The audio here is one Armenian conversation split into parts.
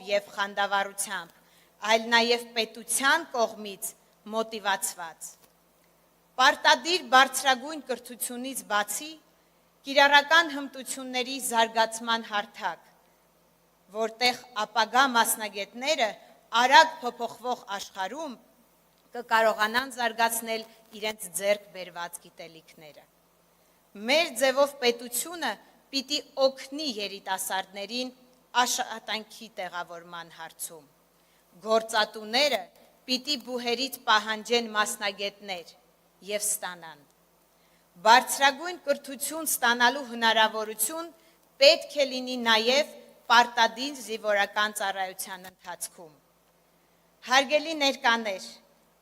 և խանդավառությամբ, այլ նաև պետության կողմից մոտիվացված։ Պարտադիր բարձրագույն կրթությունից բացի կիրառական հմտությունների զարգացման հարթակ, որտեղ ապագա մասնագետները արագ փոփոխվող աշխարհում կկարողանան զարգացնել իրենց ձեռք բերված գիտելիքները։ Մեր ձևով պետությունը պիտի օգնի երիտասարդներին աշխատանքի տեղավորման հարցում։ Գործատուները պիտի բուհերից պահանջեն մասնագետներ և ստանան։ Բարձրագույն կրթություն ստանալու հնարավորություն պետք է լինի նաև պարտադիր զինվորական ծառայության ընթացքում։ Հարգելի ներկաներ,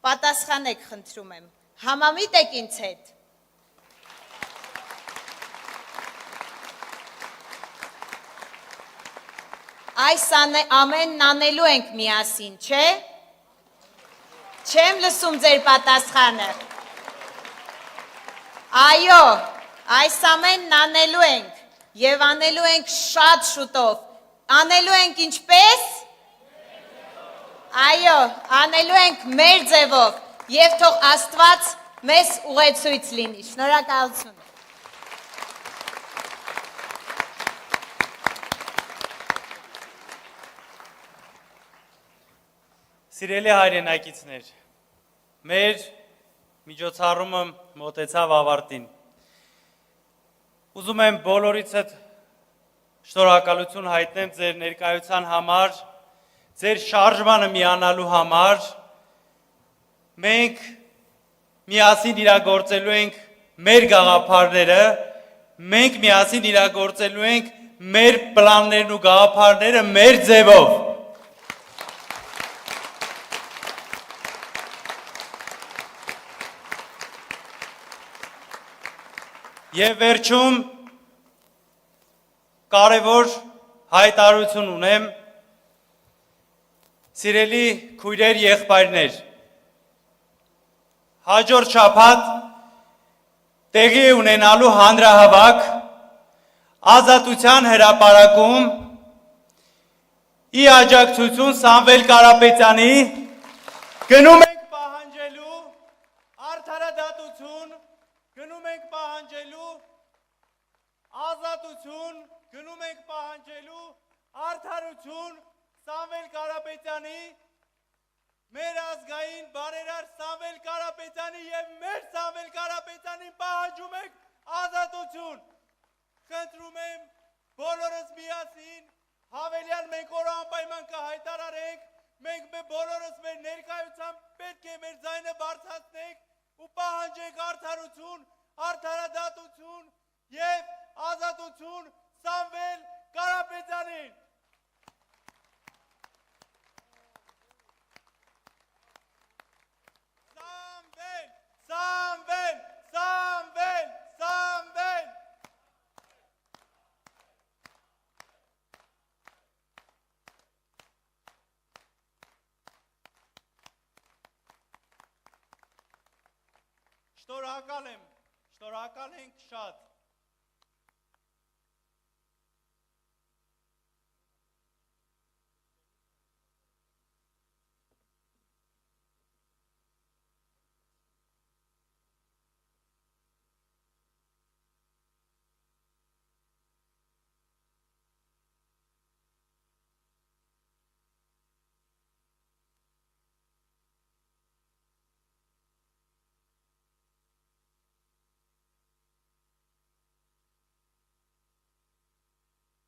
պատասխանեք, խնդրում եմ, համամիտ եք ինձ հետ։ Այս ամենն անելու ենք միասին, չէ՞։ Չեմ լսում ձեր պատասխանը։ Այո, այս ամենն անելու ենք և անելու ենք շատ շուտով։ Անելու ենք ինչպես։ Այո, անելու ենք մեր ձևով և թող Աստված մեզ ուղեցույց լինի։ Շնորհակալություն։ Սիրելի հայրենակիցներ, մեր միջոցառումը մոտեցավ ավարտին։ Ուզում եմ բոլորից հետ շնորհակալություն հայտնեմ ձեր ներկայության համար, ձեր շարժմանը միանալու համար։ Մենք միասին իրագործելու ենք մեր գաղափարները, մենք միասին իրագործելու ենք մեր պլաններն ու գաղափարները մեր ձևով։ Եվ վերջում կարևոր հայտարարություն ունեմ, սիրելի քույրեր, եղբայրներ, հաջորդ շաբաթ տեղի է ունենալու հանրահավաք Ազատության հրապարակում ի աջակցություն Սամվել Կարապետյանի գնում ենք պահանջելու արդարադատություն, գնում ենք պահանջելու ազատություն, գնում ենք պահանջելու արդարություն Սամվել Կարապետյանի, մեր ազգային բարերար Սամվել Կարապետյանի և մեր Սամվել Կարապետյանին պահանջում ենք ազատություն։ Խնդրում եմ բոլորս միասին հավելյալ մենք օրը անպայման կհայտարարենք, մենք բոլորս մեր ներկայությամբ պետք է մեր ձայնը բարձրացնենք ու պահանջենք արդարություն, արդարադատություն և ազատություն Սամվել Կարապետյանին։ Սամվել, Սամվել, Սամվել, Սամվել։ Շնորհակալ եմ, շնորհակալ ենք շատ։